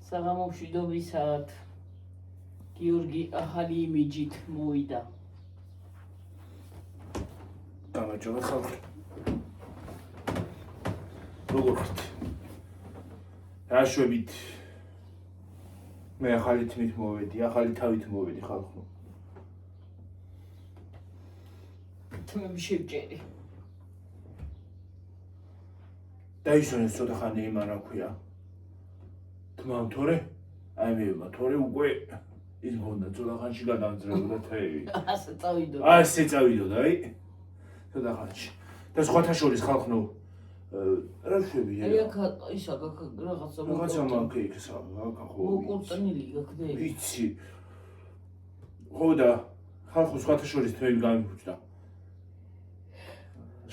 საღამომშვიდობისად გიორგი ახალი იმიჯით მოვიდა. გამარჯობა ხალხი. როგორ ხართ? დაშვებით. მე ახალი თმით მოვედი, ახალი თავით მოვედი ხალხო. თმები შევჭერი. დაისვენეს ცოტა ხანი იმან რა ქვია. თმამ თორე? აი მე თორე უკვე ის მქონდა ცოტა ხანში გადამძრეულა თეივი. ასე წავიდო. ასე წავიდოდა, აი. ცოტა ხანში. და სხვათა შორის ხალხო რა შვებია? აი აქ ისა რაღაცა მაქეიქს აკა ხო. მოკურტნილი გაქნე. ვიცი. ხო და ხალხო სხვათა შორის თმები გამიფუჭდა.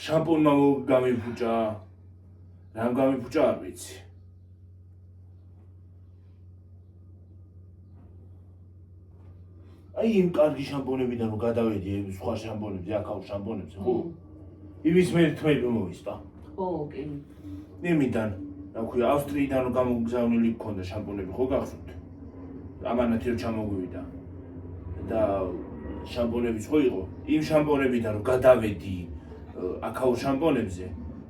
შამპონმა გამიფუჭა. რამ გამიფუჭა არ ვიცი. აი იმ კარგი შამპონებიდან რომ გადავედი სხვა შამპონებზე, აკაუ შამპონებზე, ხო? იმის მე თმები მოვისპა. ხო, კი. იმიდან, რა ქვია, ავსტრიიდან რომ გამოგზავნილი მქონდა შამპონები, ხო გახსოვთ? ამანათი რომ ჩამოგვივიდა. და შამპონებიც ხო იყო? იმ შამპონებიდან რომ გადავედი აკაუ შამპონებზე,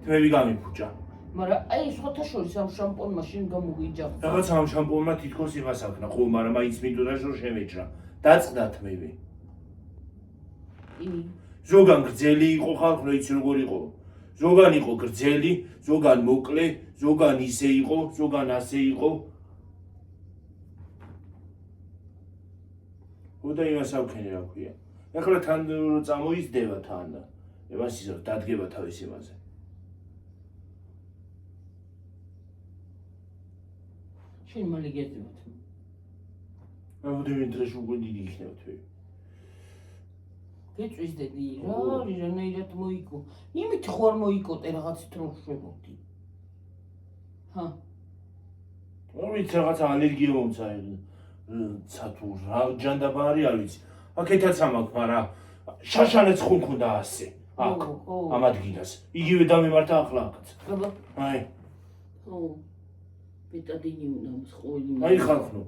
თმები გამიფუჭა. მაგრამ აი სხვათა შორის ამ შამპონმა შენ გამოგიჯახა. რაღაცა ამ შამპონმა თითქოს იმას აქნა, ხო, მაგრამ მაინც მინდოდა რომ შემეჭრა. დაწყდა თმები. ზოგან გრძელი იყო ხალხო, იცი როგორ იყო? ზოგან იყო გრძელი, ზოგან მოკლე, ზოგან ისე იყო, ზოგან ასე იყო. ოდა იმას ავქენი რა ქვია. ეხლა თან წამოიზდება თან. იმას ისე დადგება თავის იმაზე. შენ მალე გეძებათ. ამდენი დროშ უკვე დიდი იქნება თვე. გეწვის დედი, რანაირად მოიკო. იმით ხო არ მოიკოტე რაღაცით რომ შვებოდი. ჰა. ვიცი რაღაცა ალერგია მომცა ცათუ რა ჯანდაბა არის არ ვიცი. აქეთაც ამაქვს, მაგრამ შაშანაც ხომ ქონდა ასე. აქ ამ ადგილას. იგივე დამემართა ახლა აქაც. აბა. აი. ხო. ბეტადინი უნდა მსხოველი. აი ხალხო.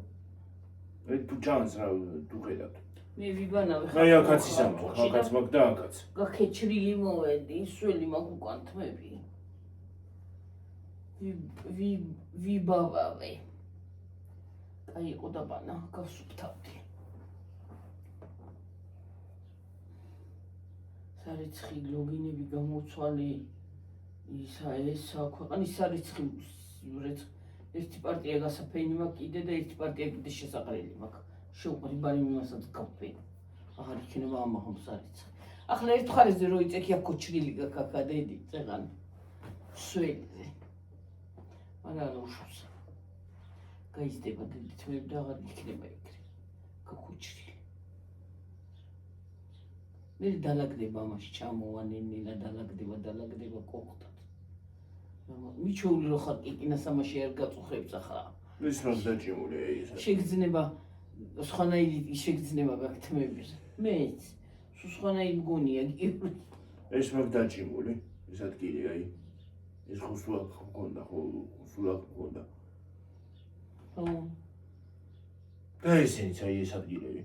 მე თუ ჩანს რა თუ ხედავთ. მე ვიბანავე ხალხო. აი აქაც ისაა, აქაც მაგ და აქაც. გაქეჩრილი მოვედი, სველი მაგ უკან თმები. ვიბავავე. აი იყო დაბანა, გავსუფთავდი. სარიცხი ლოგინები გამოცვალე. ისა ესა ქვეყნის სარიცხი ერთი პარტია გასაფენი მაქვს კიდე და ერთი პარტია კიდე შესაყრელი მაქვს. შეუყვარი ბარი მიმასაც გავფენ. აღარ იქნება ამაღამ სარიცხი. ახლა ერთ მხარეზე რო იწექი აქ ქოჩრილი გაქაკა დედი წეღან. სველიზე. მაგრამ უშავს. გაიზდება დედი თმები და აღარ იქნება ეგრე. გაქოჩრილი. მე დალაგდება ამაში ჩამოვანენილა დალაგდება კოხტად. მიჩეული რო ხარ კიკინას ამაში არ გაწუხებს ახლა. ის რა დაჭიმული ეს. შეგძნება სხვანაირი შეგძნება გაქთმების. მეც სხვანაირი მგონია გიორგი. ეს მაგ დაჭიმული, ეს ადგილი აი. ეს ხო სულ აქ მქონდა, ხო სულ აქ მქონდა. ხო. და ესენიც აი ეს ადგილები.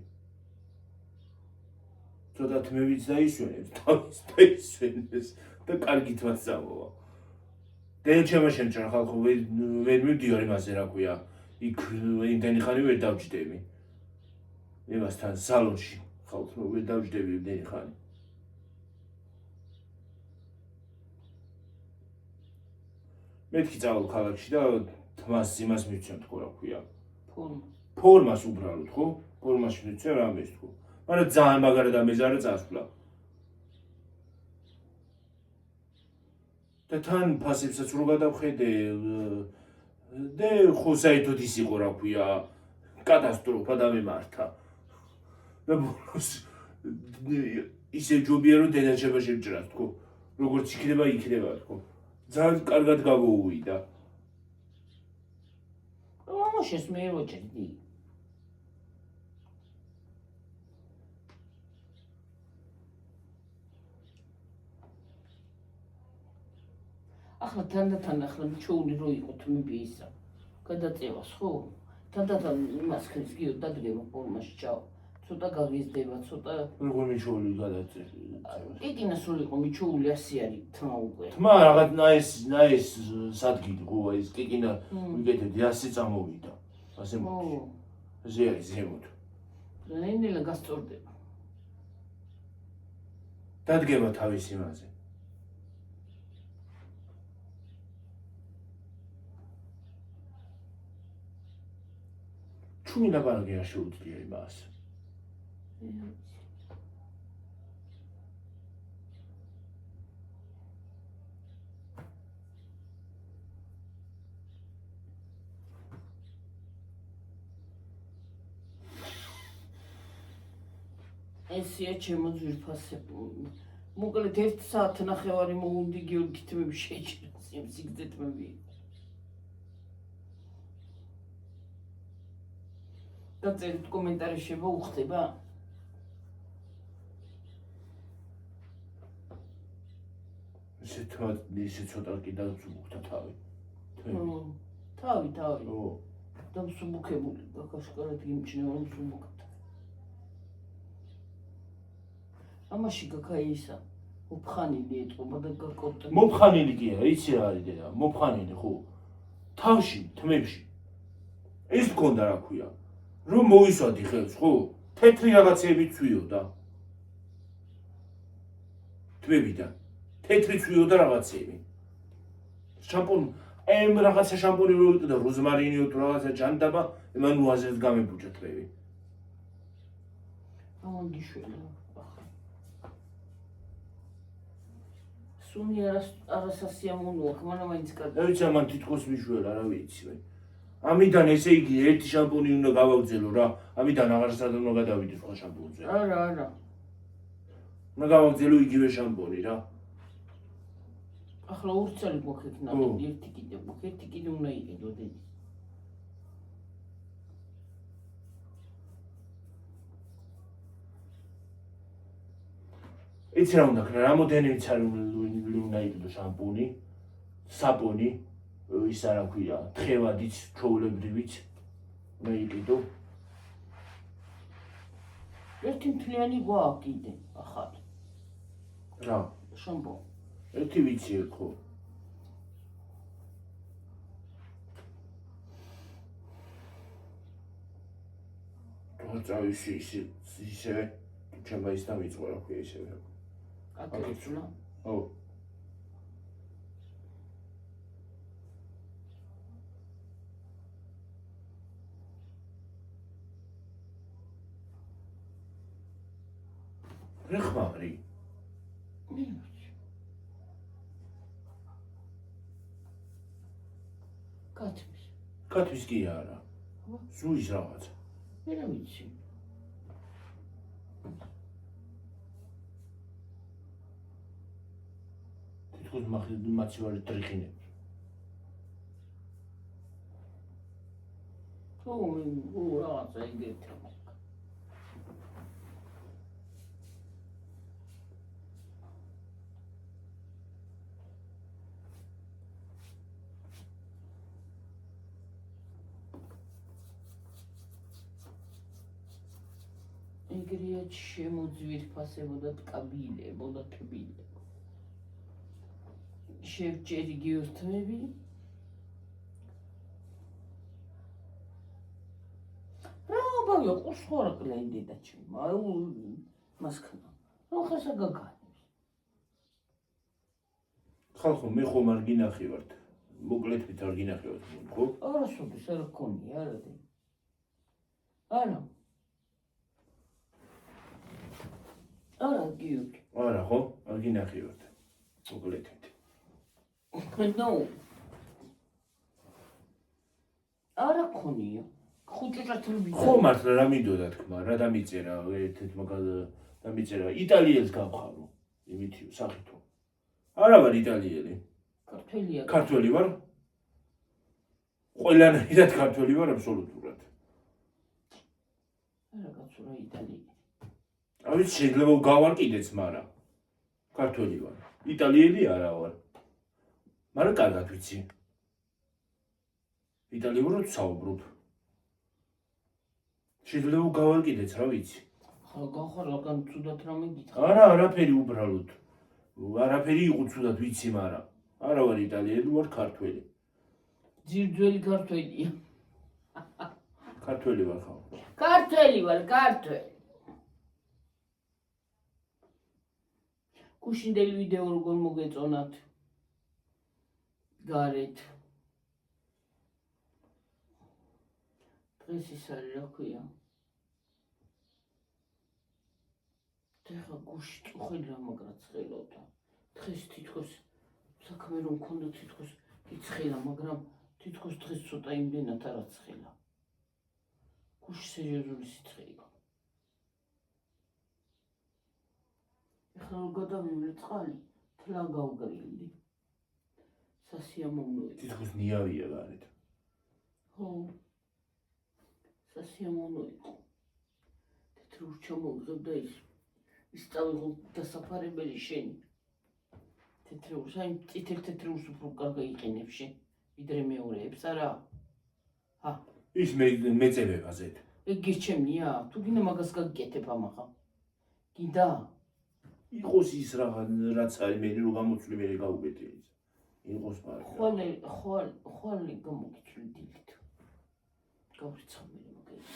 ცოტა თმებიც დაისვენებს, თავის დაისვენებს და კარგით მას წამოვა. დედა ჩემო შემჭრა ხალხო ვერ მივდივარ იმაზე რა ქვია. იქ იმდენი ხანი ვერ დავჯდები. იმასთან სალონში ხალხო ვერ დავჯდები იმდენი ხანი. მეთქი წავალ ქალაქში და თმას იმას მივცემ თქო რა ქვია. ფორმას უბრალოდ ხო? ფორმაში მივცემ რამეს თქო. მაგრამ ძალიან მაგარი და მეზარე წასვლა. და თან ფასებსაც რო გადავხედე და ხო საერთოდ ის იყო რა ქვია კატასტროფა დამემართა. და ბოლოს ისე ჯობია რომ დედაჩება შემჭრა თქო. როგორც იქნება თქო. ძალიან კარგად გამოუვიდა. მამაშეს მე ვაჭრდი. ახლა თანდათან ახლა ჩოული რო იყო თმები ისა. გადაწევას ხო? თანდათან იმას ხეს გიო დადგება ფორმაში ჩაო. ცოტა გაღიზდება, ცოტა როგორ მიჩვეული გადაწე. კიკინა სულ იყო მიჩვეული 100 არის თმა უკვე. თმა რაღაც ნაის სადგილი ყובה ის კიკინა ვიკეთებდი 100 წამოვიდა. ასე მოდი. ესე არის ზემოთ. ნელა გასწორდება. დადგება თავის იმაზე. ჩუმი ლაპარაკი არ შეუძლია იმას. ესია ჩემო ძვირფასები. მოკლედ 1 საათი ნახევარი მოვუდი გიორგი თმები შეჭრა სიგრძე თმები. დაწერით კომენტარი შევუხდება. ისე ცოტა კიდე უხდა თავი. თავი. და მსუბუქებული გაკაშკარად იმჩნევა მსუბუქად. ამაში გაკაისა მოფხანილი ეტყობა და გაკოტა. მოფხანილი კი არა, იცი რა არის დედა, მოფხანილი ხო? თავში, თმებში. ეს მქონდა რა ქვია? რომ მოვისვადი ხელს, ხო? თეთრი რაღაცები ცვიოდა. თმებიდან. თეთრი ცვიოდა რაღაცები. შამპუნი, რაღაცა შამპუნი ვიყიდა, როზმარინი თუ რაღაცა ჯანდაბა, ემანუაზეს გამებუჭა თმები. ამონდიშველა. სუნი არასასიამოვნოა, მაგრამ მაინც კარგი. ვიცი ამან თითქოს მიშველა, რა ვიცი მე. ამიდან ესე იგი ერთი შამპუნი უნდა გავაგზელო რა. ამიდან აღარსად უნდა გადავიდე სხვა შამპუნზე. არა. უნდა გავაგზელო იგივე შამპუნი რა. ახლა ურცელი გვაქვს ნაკი, ერთი კიდე უნდა იყიდო დედი. იცი რა უნდა ქნა, რამოდენიც არ უნდა იყიდო შამპუნი, საპონი, ის რა ქვია, თხევადიც, ჩვეულებრივიც უნდა იყიდო. ერთი მთლიანი გვაქვს კიდე, ახალი. რა? შამპუნი. ერთი ვიცი ხო. წავისი ისევე ჩემმა ის დამიწყო რა ქვია ისევე. აკეთებსულა? ო. რა ხმარი? კათვის კი არა. ზუის რაღაცა. მე რა ვიცი. თითქოს მაცივარი ტრიხინებს. რაღაცა იგეთი. ეგრეა შემოძვირფასებოდა ტკაბილებოდა თბილება. შევჭერი გიორთმები. რა ბავშვი ყურსხორა კლენდი და ჩემ. მასქნა. რა ხასა გაგანებს. ხალხო მე ხომ არ გინახევართ. მოკლედ არ გინახევართ, ხო? არა სულ არ გქონია არა დე. არა. არა გიორგი. არა ხო? არ გინახევართ. მოკლედ. ნო. არა ქონია. ხუჭუჭათები. ხო მართლა რა მინდოდა თქმა, რა დამიწერა ერთ დამიწერა იტალიელს გავხარო. იმითი სახითო. არა ვარ იტალიელი. ქართველია. ქართველი ვარ? ყველანაირად ქართველი ვარ აბსოლუტურად. არა კაცო რა იტალიელი. ავიც შეიძლება გავარ კიდეც, მაგრამ ქართველი ვარ. იტალიელი არა ვარ. მაგრამ კარგად ვიცი. იტალიურად საუბრობ. შეიძლება გავალკიდეთ, რა ვიცი. ხა გახარ რაგან ცუდად რამე გითხრა. არა, არაფერი უბრალოდ. არაფერი იყო ცუდად ვიცი, მაგრამ არა ვარ იტალიელი, ვარ ქართველი. ძირძველი ქართველია. ქართველი ვარ ხალხო. ქართველი ვარ, ქართველი. გუშინდელი ვიდეო როგორ მოგეწონათ? გარეთ. დღეს ის არის რა ქვია? ეხლა გუში წუხელი რა მაგრა ცხელავდა. დღეს თითქოს საქმე რომ მქონდა თითქოს იცხელა, მაგრამ თითქოს დღეს ცოტა იმდენად არა ცხელა. გუში სერიოზული სიცხე იყო. ეხლა რომ გადავივლე წყალი, თლა გავგრილდი. სასიამოვნო. თითქოს ნიავია გარეთ. ხო. სასიამოვნო იყო. თეთრი ურჩა მოვიღებ და ის წავიღო დასაფარებელი შენი. თეთრი ურს, აი თეთრი ურს უფრო კარგი იყენებ შენ, ვიდრე მეორეებს არა? ჰა. ის მეწებებაზეთ. ეგ გირჩემნია? თუ გინდა მაგას გაგიკეთებ ამახა. გინდა? იყოს ის რაც არის მე რო გამოცვლი მე გავუკეთე ის. იყოს პარკი. ხოლე გამოგიცვლი დილით. გავრიცხავ მე მაგას.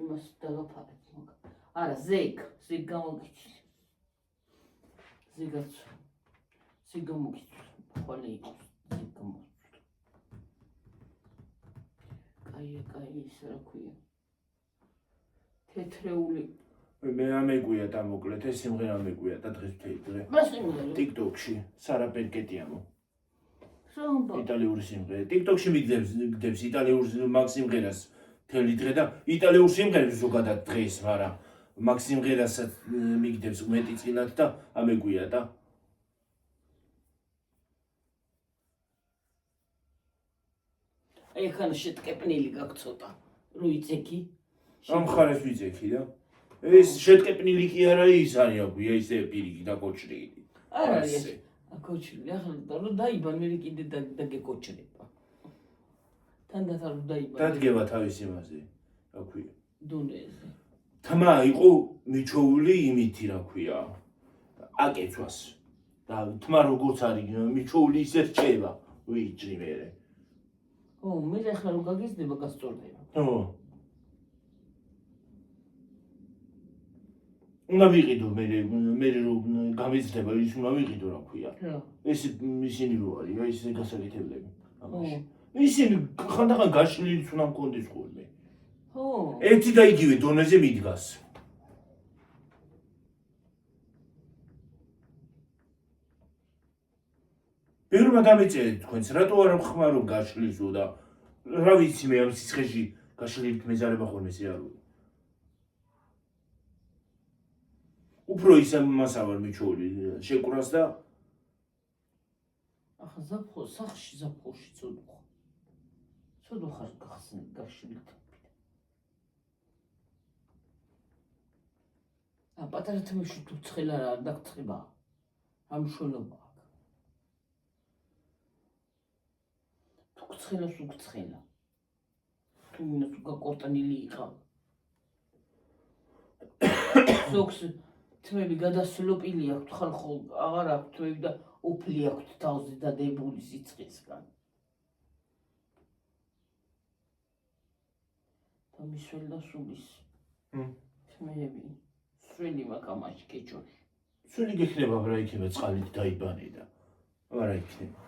იმას დაგაფარებ მაგა. არა, ზეგ გამოგიცვლი. ზეგ გამოგიცვლი. ხოლე იყოს ზეგ გამოგიცვლი. კაი, ის რა ქვია. თეთრეული. მე ამეგვია და მოკლედ ეს სიმღერა მეგვია და დღეს დღე. მას იმღერე. TikTok-ში სარა პერკეტიამო. სომბო. იტალიური სიმღერა. TikTok-ში მიგდებს იტალიურ მაგ სიმღერას თელი დღე და იტალიურ სიმღერებს ზოგადად დღეს, მაგრამ მაგ სიმღერასაც მიგდებს მეტი წილად და ამეგვია და აი ხან შეტკეპნილი გაქვს ცოტა. რო იცექი. ამ ხარეს ვიწექი და ეს შეტკეპნილი კი არა ის არის აქვია ისე პირიქი და კოჭრილი. არა არის. აკოჭრილი ახლა რომ დაიბან მე კიდე დაგეკოჭრება. თანდათან რომ დაიბან. დადგება თავის იმაზე. რა ქვია? დონეზე. თმა იყო მიჩოული იმითი რა ქვია? აკეცვას. და თმა როგორც არის მიჩოული ისე რჩება. ვიჭრი მე. ო, მე ახლა რომ გაგიზდება გასწორდება. ო. უნდა ვიყიდო მე რომ გამიზრდება ის უნდა ვიყიდო რა ქვია. ეს ისინი რო არის, აი ეს გასაკეთებლები. ამაში. ისინი ხანდახან გაშლილიც უნდა მქონდეს ხოლმე. ხო. ერთი და იგივე დონეზე მიდგას. ბევრმა დამეწერეთ თქვენს, რატო არ ხმარო გაშლილსო და რა ვიცი მე ამ სიცხეში გაშლილით მეზარება ხოლმე სიარული. უფრო ისე მასა ვარ მიჩოული შეკვრას და ახლა სახში ზაფხულში ცოდუხ. ცოდუხარ გახსენ გაშლილით. პატარა თემში თუ ცხელა რა დაგწება. ამ შოლობა. თუ ცხელას უცხელა. თუ მინას გაკორტანილი იყავ. ზოგს თმები გადასლოპილი აქვთ ხალხო აღარ აქვთ თმები და უფლი აქვთ თავზე დადებული სიცხისგან. და მისველი და სულის. თმები სველი მაგამაში კეჭოში. სული გექნება რა იქნება წყალით დაიბანე და არა იქნება.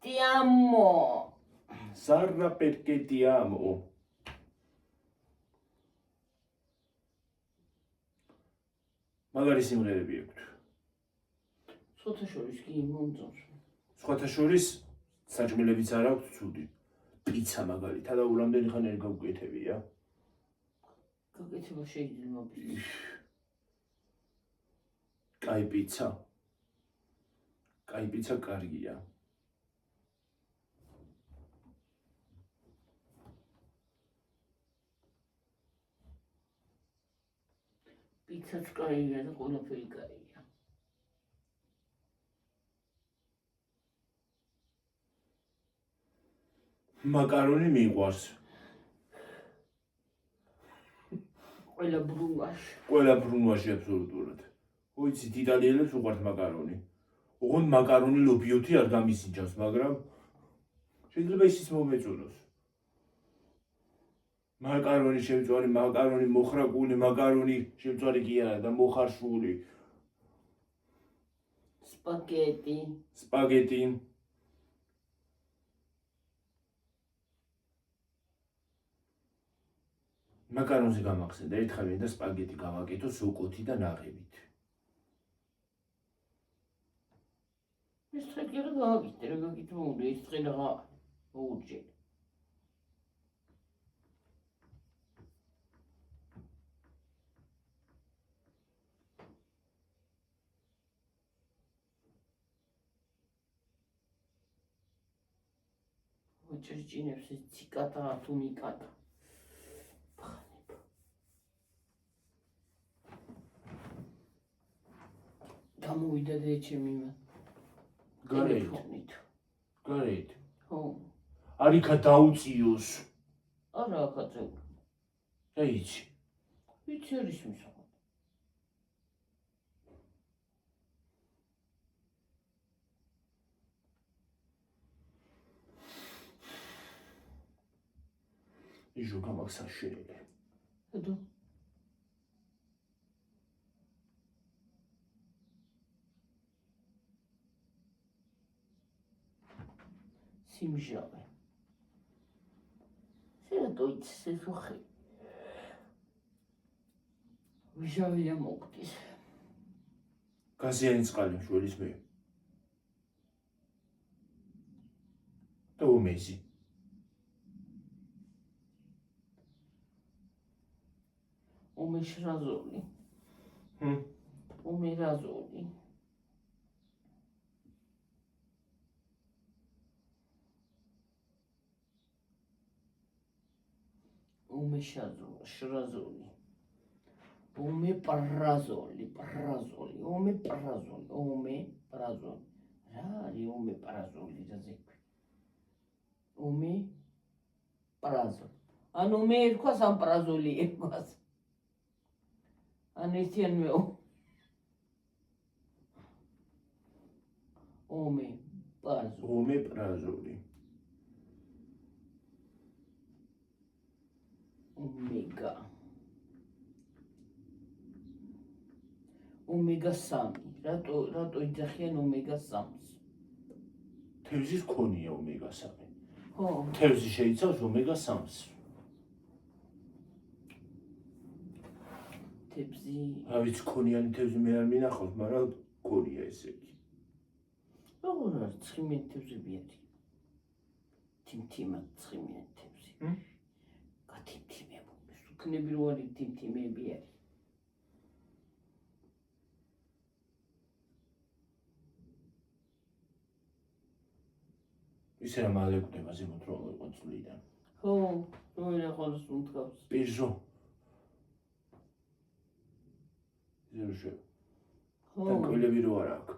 Ti amo. Sarra perché ti amo. მაგარი სიმღერები აქვს. სხვათა შორის კი მომწონს. სხვათა შორის საჭმელებიც არ აქვს ცუდი. პიცა მაგალითად და ურამდენი ხანი არ გავუკეთებია. გაკეთება შეიძლება პიცა. კაი პიცა. კაი პიცა კარგია. პიცაც კარგია და ყველაფერი კარგია. მაკარონი მიყვარს. ყველა ბრუნვაში. ყველა ბრუნვაში აბსოლუტურად. ვიცით, იტალიელებს უყვართ მაკარონი. ოღონდ მაკარონი ლობიოთი არ გამისინჯავს, მაგრამ შეიძლება ისიც მომეწონოს. მაკარონი შემწვარი, მაკარონი მოხრაკული, მაკარონი შემწვარი კი არა და მოხარშული. სპაგეტი. მაკარონზე გამახსენდა, ერთხელ მინდა სპაგეტი გავაკეთო სოკოთი და ნაღებით. ეს დღე კი რა გავაკეთე, რა გაკეთებული, ეს დღე რა მოუჭე. ოჭერჭინებს ეს ციკატა თუ მიკატა. გამოვიდა და ჩემი გარეთ. ხო. არიქა დაუწიოს. არა ახაც. აიცი. ვიცი არის მისაღა. იჟო გამახსაშენელი. ედო. სიმჟავე. შედოიც სესუხი. ვიჟავია მოგდის. გაზიანი წყალი შველის მე. და უმეზი. უმეშრაზული. უმერაზული. უმეშრაზული. უმეპრაზული. რა არის უმეპრაზული და ზეკვი? უმეპრაზული. ანუ მე ერქვას ამ პრაზული ერქვას. ან ერთიანვე უმეპრაზული. ომეგა 3. რატო იძახიან ომეგა 3-ს? თევზის ქონია ომეგა 3. ხო. თევზი შეიცავს ომეგა 3-ს. თევზი. რა ვიცი, ქონიანი თევზი მე არ მინახავს, მაგრამ ქონია ესე იგი. როგორ არის ცხიმიანი თევზები არის? თიმთიმა ცხიმიანი თევზი. გათიმთიმებული. სუქნები რო არის თიმთიმები არის. ისე რა მალე გვდება ზემოთ რო იყო წვლიდან. ხო, რა ხოლოს უმთქავს. პირჟო. ზერშე. ხო. და კვილები რო არა აქვს.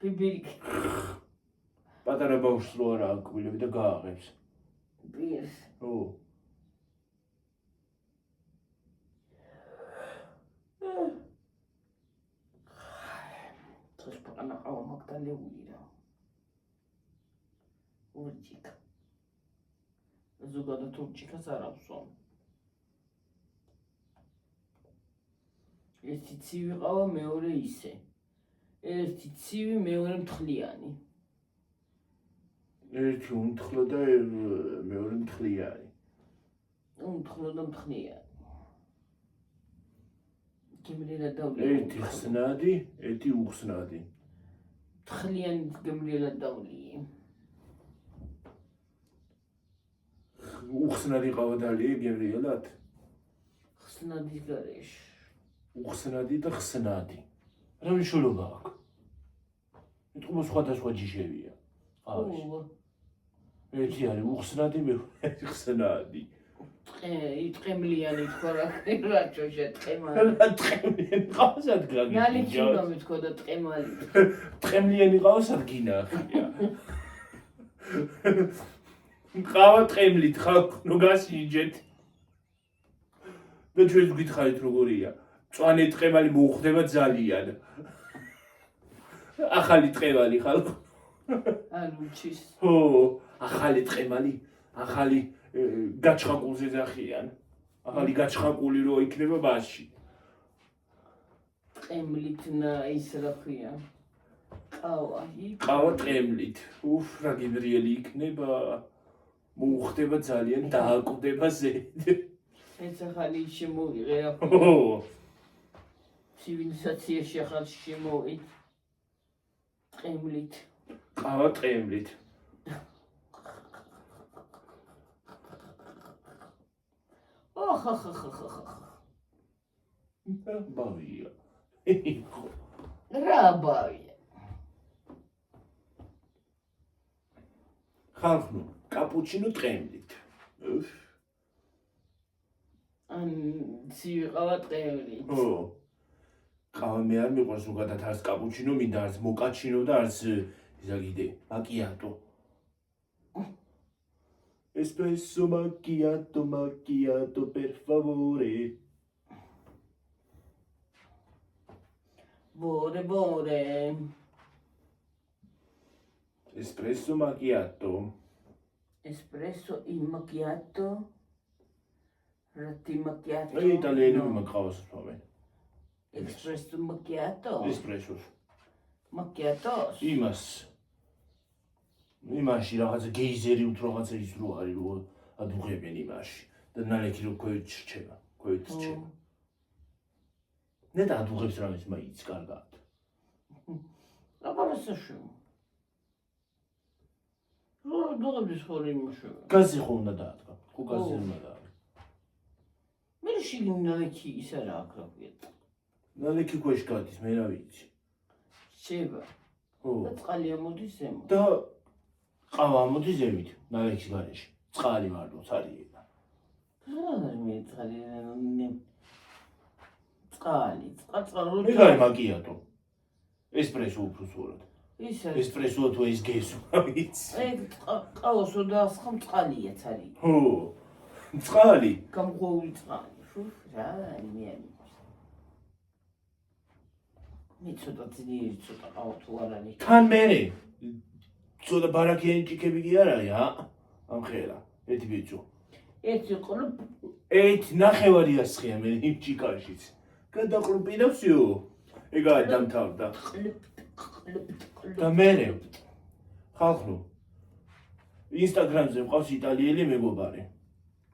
ბიბიკი. პატარა ბავშვს რო არა აქვს კვილები და გააღებს. ბირს. ხო. თოს პანა ყავა მაგდალეული რა. ურჩიკა. ზოგადად ურჩიკას არ ავსვამ. ერთი ცივი ყავა, მეორე ისე. ერთი ცივი, მეორე მთლიანი. ერთი უმთხლო და მეორე მთლიანი. უმთხლო და მთლიანი. გემრიელად დავლი. ერთი ხსნადი, ერთი უხსნადი. მთლიანი გემრიელად დავლი. უხსნადი ყავა დალია გემრიელად? ხსნადის გარეშე. უხსნადი და ხსნადი. რა მნიშვნელობა აქვს? იტყობა სხვადასხვა ჯიშებია. ყავის. ერთი არის უხსნადი, მეორე ხსნადი. ტყემლიანი თქვა რა რაჭოშა ტყემალი. რა ტყემლიანი ყავასად გაგიჟდა? ნალიქინა მეთქვა და ტყემალი. ტყემლიანი ყავასად გინახია. ყავა ტყემლით ხალხო გასინჯეთ. და ჩვენ გითხარით როგორია. მწვანე ტყემალი მოუხდება ძალიან. ახალი ტყემალი ხალხო. ალუჩის. ხო, ახალი ტყემალი, ახალი გაჩხაკულზე ძახიან. ახალი გაჩხაკული რო იქნება მასში. ტყემლით ის რა ქვია. ყავა ტყემლით. უფ, რა გემრიელი იქნება. მოუხდება ძალიან, დააკვდება ზედ. ეს ახალი შემოვიღე რა ქვია. ხო. ცივილიზაციაში ახალ შემოვიდ. ტყემლით. ყავა ტყემლით. ბავია. რა ბავია. ხალხო, კაპუჩინო ტყემლით. ან ცივიყავა ტყემლით. ხო. ყავა მე არ მიყვარს ზოგადად არც კაპუჩინო მინდა არც მოკაჩინო და არც ისა კიდე მაკიატო. Espresso macchiato, macchiato per favore. Bore. Espresso macchiato. Espresso in macchiato. Ratti macchiato. Ai italiani mi qavas tvomen. Espresso macchiato. Espresso. Macchiatos. იმაში რაღაცა გეიზერი უთრო რაღაცა ის რო არის რო ადუღებენ იმაში და ნალექი რო ქოიჩრჩება. ნეტა ადუღებს რამეს მაიც კარგად. აბარასაშო. რო დუღებს ხორი იმაშო. გაზი ხო უნდა დაადგა. ხო გაზი უნდა დაადგა. მე შიგნ ნალექი ის არა აქ რა ქვია. ნალექი ქვეშ გადის მე რა ვიცი. შეება. ხო. და წყალი ამოდის ზემოთ. და ყავა ამოდის ზემით, ნალექის გარეშე. წყალი მარტოც არის. რა მე წყალი. მე გარი მაკიატო. ესპრესო უფრო სწორად. ესპრესო თუ ეს გესო, ვიცი. ყავას რო დაასხამ წყალიაც არის. ხო. წყალი. გამღვეული წყალი. რა არის მე არ მე ცოტა ძლიერი ცოტა ყავა თუ არ არის. თან მერე ცოტა ბარაკიანი ჭიქები კი არ არის, ამ ხელა. ერთი ბიჭო. ერთი ყლუპ. ერთი ნახევარი ასხია მე იმ ჭიქაშიც. გადაყრუპინავსიო. ეგაა დამთავრდა. და მერე ხალხო ინსტაგრამზე მყავს იტალიელი მეგობარი.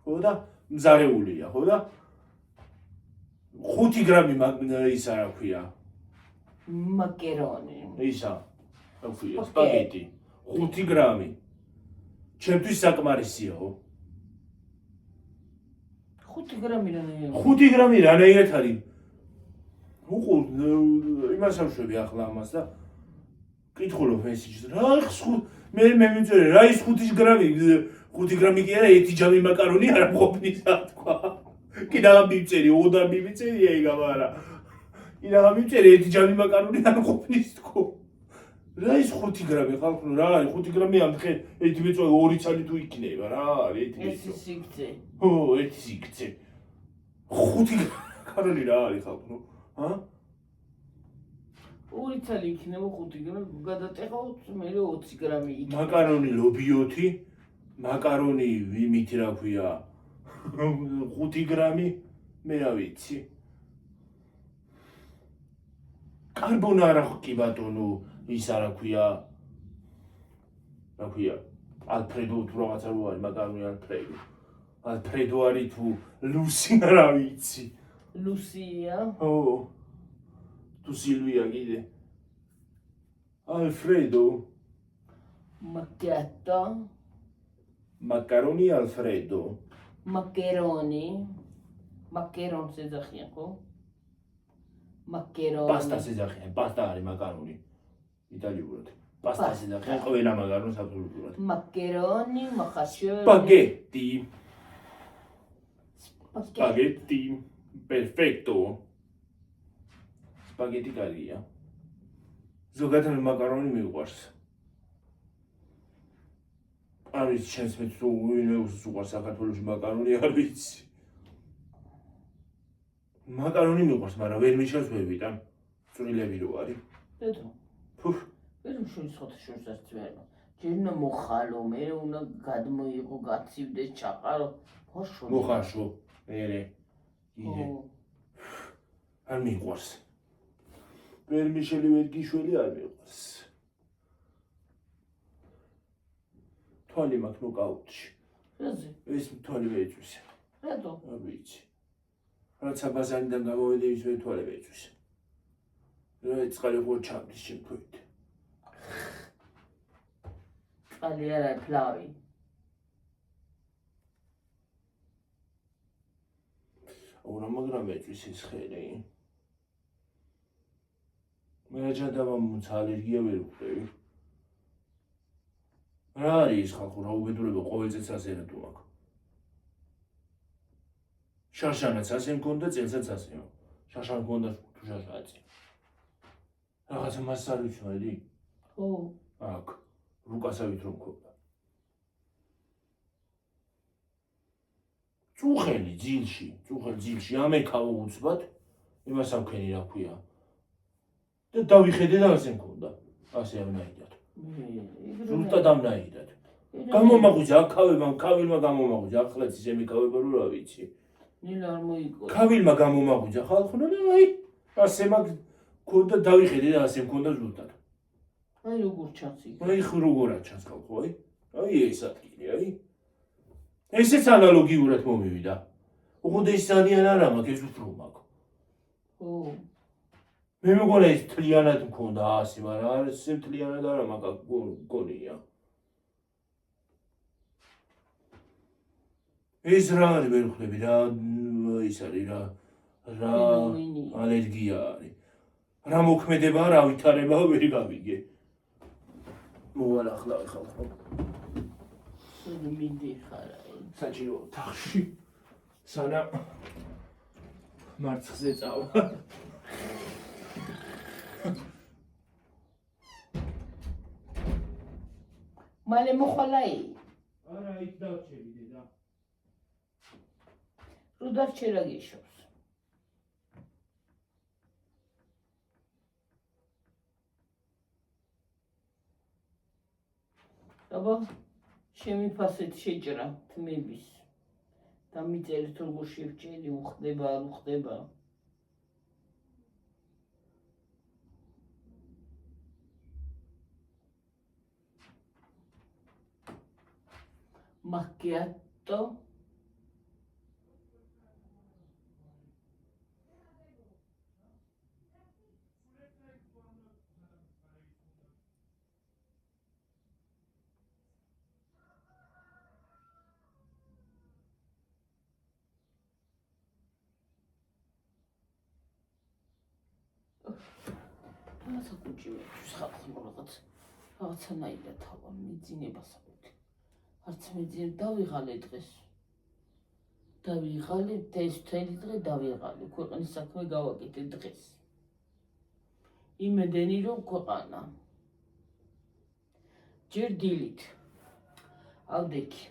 ხო და მზარეულია, ხო და 5 გრამი ის რა ქვია. მაკერონი. ისა, რა ქვია, სპაგეტი. 5 გრამი. ჩემთვის საკმარისიაო. 5 გრამი რანაირად? 5 გრამი რანაირად არის? უყურ იმას ამშვები ახლა ამას და კითხულობ მესიჯს. რა მე მიწერე რა ის 5 გრამი 5 გრამი კი არა, ერთი ჯამი მაკარონი არა მყოფნისა თქვა. კიდაღა მივწერი, ოდარ მივწერი ეგა არა. კიდაღა მივწერი, ერთი ჯამი მაკარონი არა მყოფნის თქო. რა ის 5 გრამი ხალხო, რა არის 5 გრამი ამ ხე ერთი მეწვა 2 ცალი თუ იქნება რა არის ერთი მეწვა. ერთი სიგრძე. ხო, ერთი სიგრძე. 5 მაკარონი რა არის ხალხო? ჰა? 2 ცალი იქნება 5 გრამი, გადატეხავთ მე 20 გრამი იქნება. მაკარონი ლობიოთი, მაკარონი ვიმით რა ქვია 5 გრამი, მე რა ვიცი. კარბონარა კი ბატონო, ის რა ქვია. რა ქვია? ალფრედო თუ რაღაცა რო არის, მაკარონი ალფრედო. ალფრედო არის თუ ლუსი რა ვიცი. ლუსია. ხო. თუ სილვია კიდე. Alfredo. Macchiato. Macaroni Alfredo. Maccheroni. Maccheron სეძახიან ხო? Maccheroni. Pasta სეძახიან, pasta არის მაკარონი. იტალიურად. Pasta სეძახიან ყველა მაკარონს აბსოლუტურად. Maccheroni, macchiato. Spaghetti. Spaghetti. Perfetto. Spaghetti კარგია. ზოგადად მაკარონი მიყვარს. არ ვიცი შენს მე თუ ვინმე უყვარს საქართველოში მაკარონი არ ვიცი მაკარონი მიყვარს მაგრამ ვერ მიშავს ვერ ვიტან წვრილები რო არის ბედო ფუფ ვერ მშვენის ხოთაშორსაც ვერმა ჯერ უნდა მოხალო მე უნდა გადმოიღო გაცივდეს ჩაყარო მოხარშო მერე იდე არ მიყვარს ვერ მიშელი ვერ გიშველი არ მიყვარს თვალი მაქვს ნოკაუტში რაზე ეს თვალი მეწვის რატო არ ვიცი რაცა ბაზარიდან გამოვედი ის ვერ თვალი მეწვის რა წყალი ხო ჩამდის შემთხვევით წყალი არა ფლავი ორ მაგრამ მეწვის ეს ხელი მე რაჯადავა მოც ალერგია ვერ ვხვდები რა არის ის ხალხო რა უბედურება ყოველ წელს ასე რატო აქვს შარშანაც ასე მქონდა წელსაც ასე შარშან მქონდა თუ შარშანაც რაღაცა მას არ ვიცოდი ხო აქ რუკასავით რომ მქონდა წუხელი ძილში ამექავო უცბად იმას ამქენი რა ქვია და დავიხედე და ასე მქონდა ასე ამნაირად ზუსტად ამნაირად გამომაღვიძა ქავილმა გამომაღვიძა ახლაც ისე მიკავება რომ რა ვიცი ნილა არ მოიგო ქავილმა გამომაღვიძა ხალხო და აი ასე მაგ ქონდა დავიხედე და ასე მქონდა ზუსტად აი როგორ ჩანს იქ აი როგორად ჩანს ხალხო აი ეს ადგილი აი ესეც ანალოგიურად მომივიდა უყოდ ეს ძალიან არ მაქვს ეს უფრო მაქვს ხო მე მეგონა ეს თლიანად მქონდა ასე მაგრამ არ ეს თლიანად არა მაგ გონია ეს რა არის ვერ ხვდები რა ის არის რა ალერგია არის რა მოქმედება რა ვითარება ვერ გავიგე მოვალახლა ხალხო მინდი ხარა საჭირო თახში სანამ მარცხზე წავა მალე მოხვალაი არა იქ დავჩები დედა რო დარჩერა გიშობს აბა შემიფასეთ შეჭრა თმების და მიწერეთ როგორ შევჭერი უხდება არ უხდება macchiato რაღაცა კუჭი მეთვის ხალხო რაღაცანაირად თავა მიძინებას არც მეძინებ დავიღალე დღეს დავიღალე ეს მთელი დღე დავიღალე ქვეყნის საქმე გავაკეთე დღეს იმედენი რომ ქვეყანა ჯერ დილით ავდექი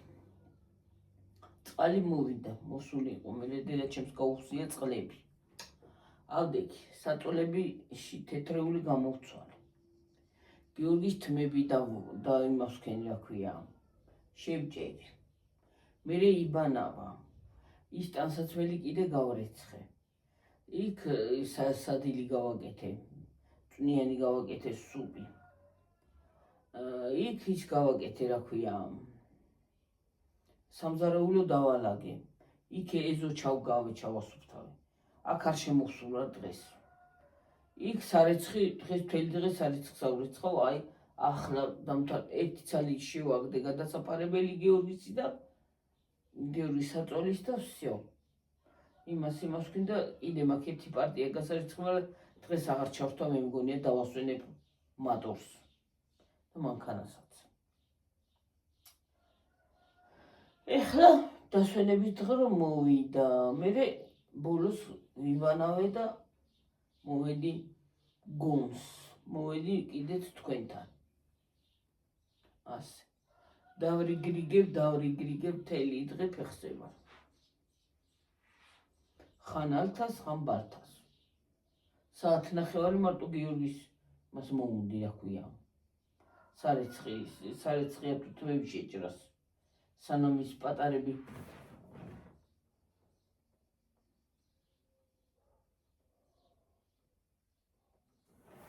წყალი მოვიდა მოსული იყო მე დედაჩემს გაუხსია წყლები ავდექი საწოლებში თეთრეული გამოვცვალე გიორგის თმები და იმას ვქენი რა ქვია შევჭერი მერე იბანავა ის ტანსაცმელი კიდე გავრეცხე იქ სადილი გავაკეთე წვნიანი გავაკეთე სუპი იქ ის გავაკეთე რა ქვია სამზარეულო დავალაგე იქ ეზო ჩავგავე ჩავასუფთავე აქ არ შემოსულა დღეს იქ სარეცხი დღეს მთელი დღე სარეცხს ავრეცხავ აი ახლა დამთავრდა ერთი ცალი შევაგდე გადასაფარებელი გიორგისი და გიორგის საწოლის და всё იმას ვქინდა კიდე მაქვს ერთი პარტია გასარიცხი მაგრამ დღეს აღარ ჩავთვა მე მგონია დავასვენებ მატორს და მანქანასაც ეხლა დასვენების დღე რომ მოვიდა მე ბოლოს ვიბანავე და მოვედი გონს მოვედი კიდეც თქვენთან ასე დავრიგრიგებ მთელი დღე ფეხზე ვარ. ხან ალთას, ხან ბართას. საათნახევარი მარტო გიორგის მას მოუნდი აქვია. სარეცხია თუთმები შეჭრას. სანამ ის პატარები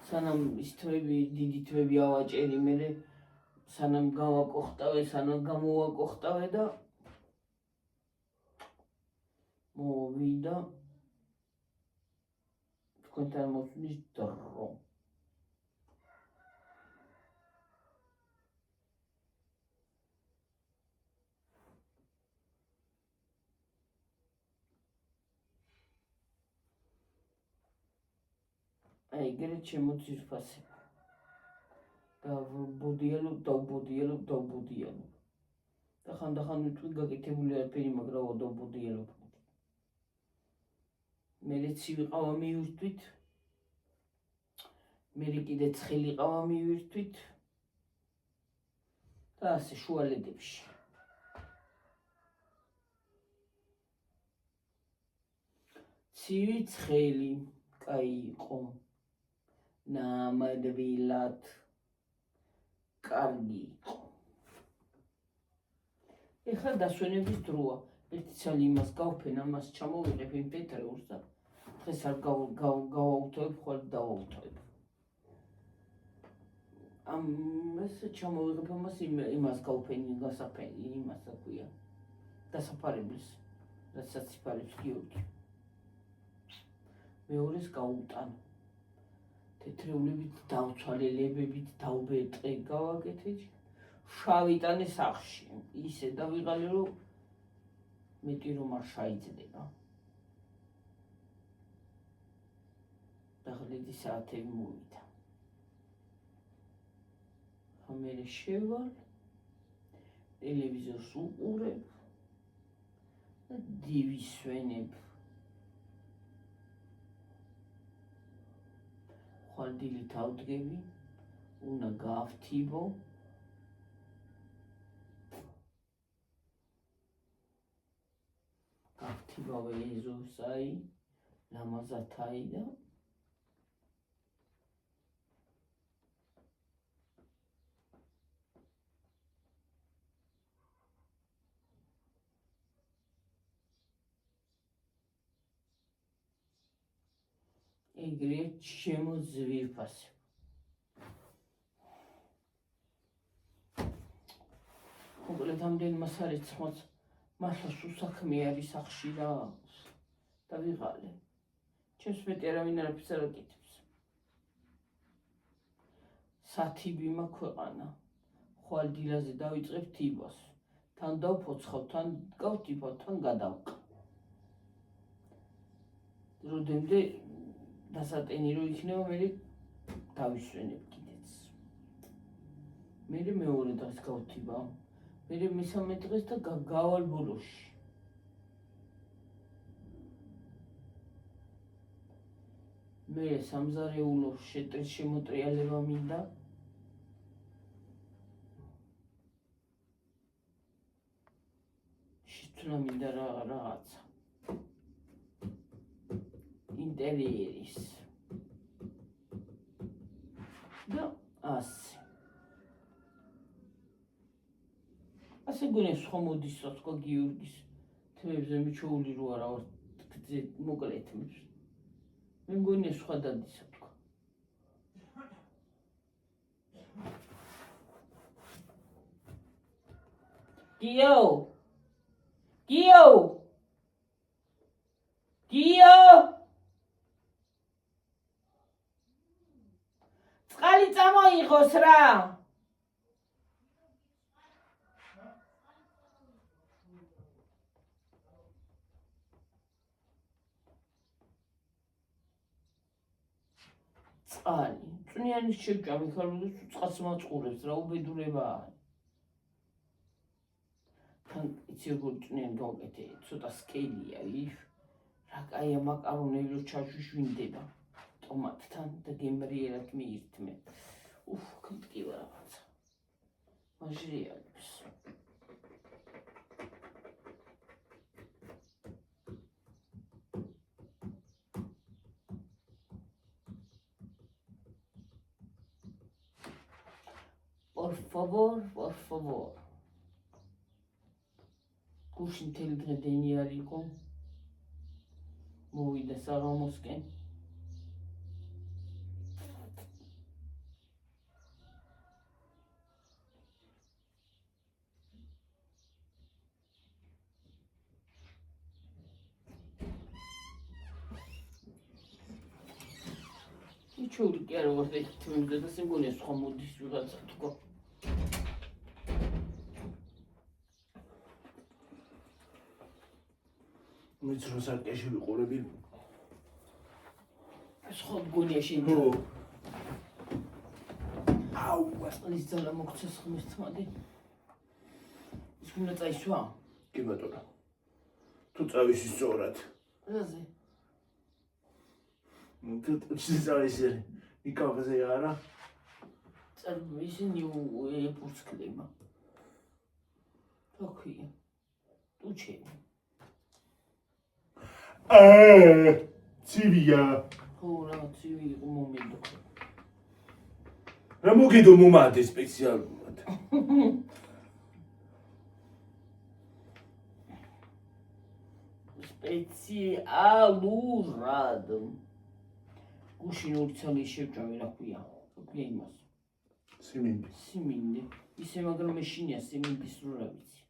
სანამ ის თვები, დიდი თვები ავაჭერი, მერე სანამ გავაკოხტავე, სანამ გამოვაკოხტავე და მოვიდა თქვენთან მოსვლის დრო. აი, ეგრეთ შემოძირფასება. დავბოდიალობ. და ხანდახან ვიტყვი გაკეთებული არაფერი, მაგრამ დავბოდიალობ. მერე ცივი ყავა მივირთვით. მერე კიდე ცხელი ყავა მივირთვით. და ასე შუალედებში. ცივი ცხელი კაი იყო. ნამადვილად კარგი იყო. ეხლა დასვენების დროა. ერთი ცალი იმას გავფენ, ამას ჩამოვიღებ იმ პეტრეულს და დღეს არ გავაუთავებ, ხვალ დავაუთავებ. ამას ჩამოვიღებ, ამას იმას გავფენ, გასაფენი, იმას აქვია. დასაფარებლის, რასაც იფარებს გიორგი. მეორეს გავუტანო. თეთრეულებით დავცვალელებებით დავბეტყე გავაკეთე. შავიტანე სახში. ისე დავიღალე, რომ მეტი რომ არ შეიძდება. დაღლედი საათები მოვიდა. მერე შევალ, ტელევიზორს უყურებ და დივისვენებ. ხვალ დილით ავდგები, უნდა გავთიბო. გავთიბავე ეზოსაი, ლამაზათაი და ეგრეთ შემოძვირფასებ. მოკლედ ამდენ მას არ იცმოთ. მართლაც უსაქმე არის სახში რა. დავიღალე. ჩემს მეტი არავინ არაფერს არ აკეთებს. სათიბი მაქვს ქვეყანა. ხვალ დილაზე დავიწყებ თიბას. თან დავფოცხავ, თან გავთიბავ, თან გადავყავ. როდემდე დასატენი რო იქნება, მერე დავისვენებ კიდეც. მერე მეორე დღეს გავთიბავ. მერე მესამე დღეს და გავალ ბოლოში. მერე სამზარეულო შემოტრიალება მინდა. შეცვლა მინდა რაღაცა. ინტერიერის. და ასე. ასე გონია სხვა მოდის რა თქვა გიორგის თმებზე მიჩოული რო არა ვარ მოკლედ. მე მგონია სხვა დადისა თქვა. გიო! წყალი წამოიღოს რა. წყალი. წვნიანის შევჭამი ხალხი წყალს მაწყურებს რა უბედურებაა. თან იცი როგორ წვნიანი გავაკეთე, ცოტა სკელია, რა კაია მაკარონები რო ჩაშვიშვინდება ტომატთან და გემრიელად მიირთმე. კმტკივა რაღაცა. მაჟრიალებს. Por favor, por favor. გუშინ მთელი დღე დენი არ იყო. მოვიდა საღამოსკენ. ნიჩოური კი არა ვარ თვითონ და სიმბოლია სხვა მოდის ვიღაცა თქო. მეც რო სარკეში ვიყურები. სხვა მგონია შენ. აუ, ის ძალა მოგცეს ხმის თმადი. ის უნდა წაისვა? კი ბატონო. თუ წავისი სწორად. რაზე? თუ წავისი მიკავაზე არა? ისინი ეპურცქლება. თოქია. ტუჩები. ცივია. ხო, რა ცივი იყო მომიდო. რა მოგიდო მომადე სპეციალურად. სპეციალურად. გუშინ ორი ცალი შევჭამე რა ქვია. ქვია იმას. სიმინდი. სიმინდი. ისე მაგრამ ეშინია სიმინდის რო რა ვიცი.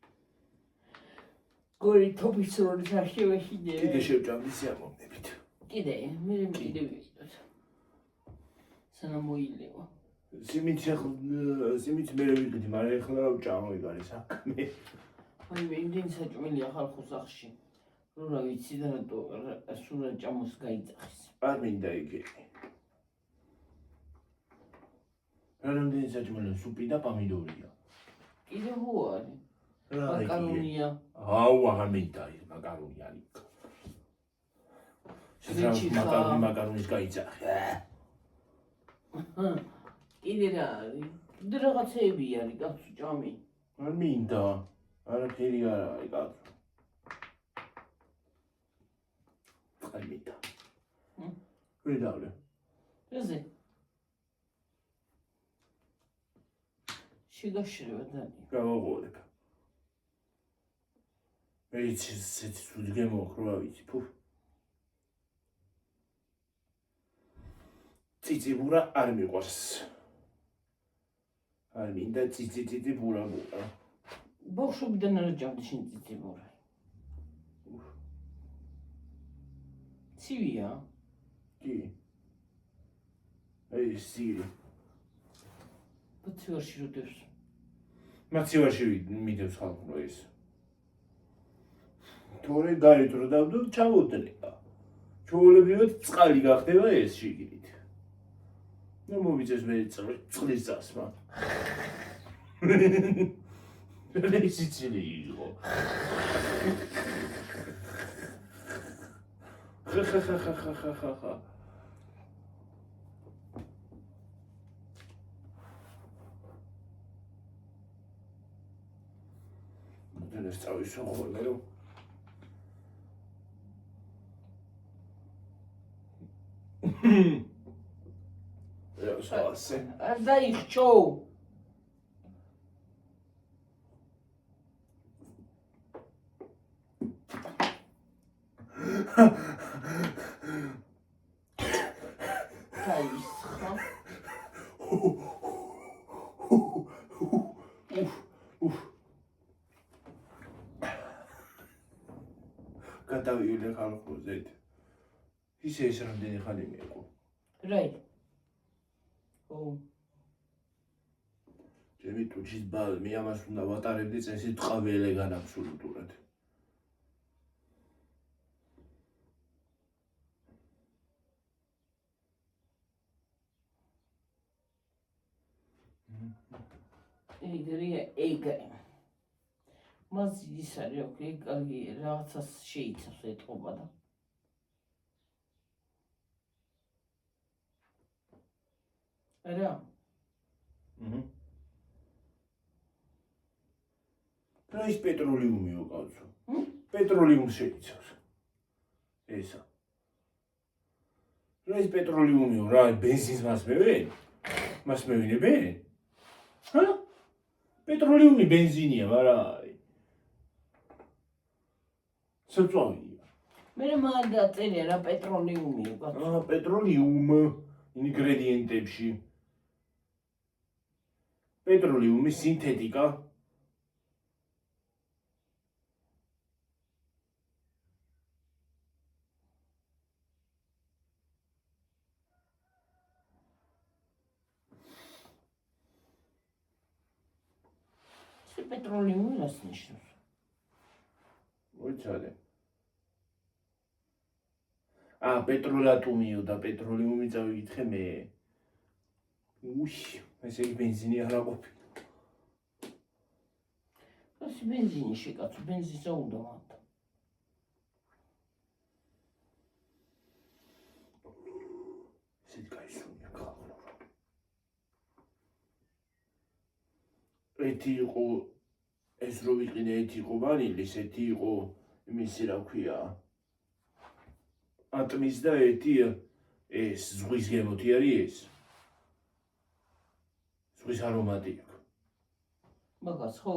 გორი თოფის როლის არ შევეშინე. კიდე შევჭამდი სიამოვნებით. კიდე, მე კიდე ვიყიდოთ. სანამ მოილევა. სიმინდი მე ვიყიდი, მაგრამ ეხლა ვჭამო იქ არის საქმე. აი მე იმდენი საჭმელია ხალხო სახში. რო რა ვიცი და რატო სულ რა ჭამოს გაიძახის. არ მინდა იგი. რამდენი საჭმელი სუპი და პომიდორია. კიდე ხო არის. რა იგი? მაკარონია. აუ, აღარ მინდა ის მაკარონი არის. შეიძლება მაკარონის გაიძახე. კიდე რა არის? კიდე რაღაცეები არის, კაცო ჭამი. არ მინდა. არაფერი არ არის, კაცო. არ მინდა. ვიდავლე. რაზე? შეგაშრება დანი. გავაღვორებ. მე იცი ცუდი გემოხრო, რა ვიცი, ფუ. ციციბურა არ მიყვარს. არ მინდა ციციბურა. ბავშვობიდან არ ჭამდი შენ ციციბურა. ცივია? კი. აი სირი. მოცივარში როდებს? მოცივარში მიდევს ხალხო ეს. თორე გარეთ რო დავდო ჩამოდრება. ჩაოლებრივად წყალი გახდება ეს შიგნით. ნუ მოვიწეს მე წყლის წასმა. რა ისიცილი იყო. ხა. ეს წავისვა ხოლმე რომ ასე არ დაიხჩო. დაისხა. გადავივლე ხალხოზე. ისე ეს რამდენი ხანი მიიყო. რაი? ო. ჩემი ტუჩის ბალმი ამას უნდა ვატარებდი წესი ტყავი ელეგან აბსოლუტურად. ეგრე. მას ის არის, ოკეი, კარგი, რაღაცას შეიცავს ეთყობა და. რა? რა ის პეტროლიუმიო კაცო? პეტროლიუმს შეიცავს. ესა. რა ის პეტროლიუმიო, რა ბენზინს მას მევენ? მას მევინებენ? ჰა? პეტროლიუმი ბენზინია, მაგრამ აი. საწვავია. მე მან დაწერია რა პეტროლიუმია, ბატონო. პეტროლიუმ ინგრედიენტებში. პეტროლიუმის სინთეტიკა. პეტროლიუმი რას ნიშნავს? მოიცადე. პეტროლატუმიო და პეტროლიუმი წავიკითხე მე. ესე იგი ბენზინი არა ყოფილა. ეს ბენზინი შეკაცო, ბენზინს უნდა მანდ. ისეთ გაისუნია ხალხო. ერთი იყო ეს რო ვიყიდე ერთი იყო ვანილის, ერთი იყო იმისი რა ქვია. ატმის და ერთი ეს ზღვის გემოთი არის ეს. ზღვის არომატი აქვს. მაგას ხო?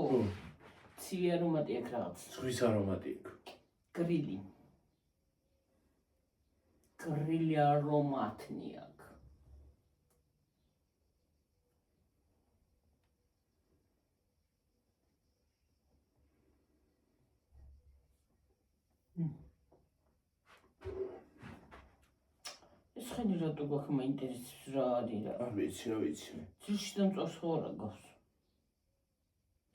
ცივი არომატი აქვს რაღაც. ზღვის არომატი აქვს. გრილი. გრილი არომატნი აქვს. ეს ხენი რატო გაქვს მაინტერესებს რა არის რა? ვიცი, რა ვიცი. ძილში დამწვარს ხო არა გავს?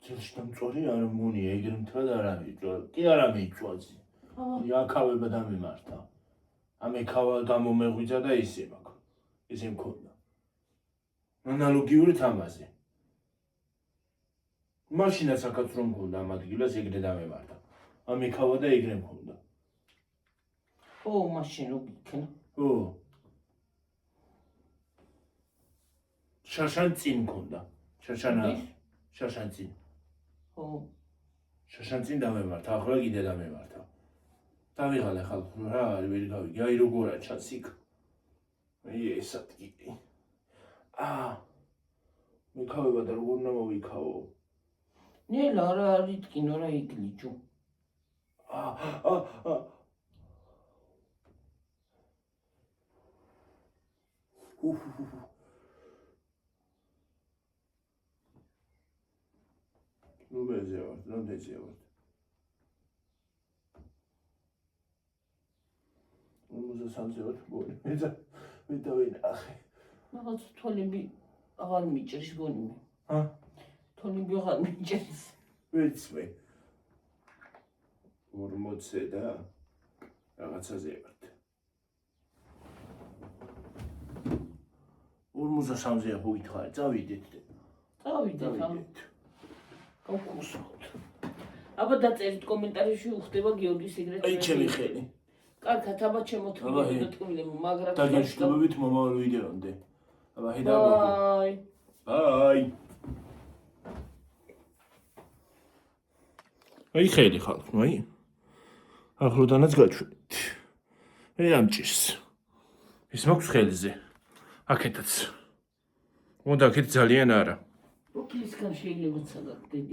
ძილში დამწვარი არ მონია, ეგრე მთლად არ ამიწვა. კი არ ამიწვაზი. აქავება დამემართა. ამექავა გამომეღვიძა და ისე მაქვს. ისე მქონდა. ანალოგიური თამაზე. მაშინაც აქაც რომ მქონდა ამ ადგილას ეგრე დამემართა. ამექავა და ეგრე მქონდა. ო, მაშინ რო გიქნა. ო. შაშანწინ მქონდა. შაშანწინ. ო. შაშანწინ დამემართა, ახლა კიდე დამემართა. დავიღალე ხალხო რა არის ვერ გავიგე. აი როგორა ჩანს იქ. ეს ადგილი. მიქავება და როგორ უნდა მოვიქავო? ნელა რა არის ტკინო რა იგლიჯო. ნუბეზე ვარ, რამდენზე ვარ? 53-ზე ვარ, გონი. მე დავინახე. რაღაც თვალები აღარ მიჭრის გონი მე. თვალები აღარ მიჭრის. ვიცი. 40-ზე და რაღაცაზე ვარ. 53-ზე ხო ვითხრა, წავიდეთ. წავიდეთ. გავკუსოთ. აბა დაწერით კომენტარებში უხდება გიორგის ეგრეთ. აი ჩემი ხელი. კარგად, აბა ჩემო თქმილები და თქმილები, მაგრამ დაგეშტობებით მომავალ ვიდეომდე. აბა ჰედაგო. ბაი. ბაი. აი ხელი ხალხო, აი. ახლოდანაც გაჩვენეთ. მე ამჭირს. ის მაქვს ხელზე. აქეთაც. უნდა აქეთ ძალიან არა. როქილისგან შეიძლება ცალად დედი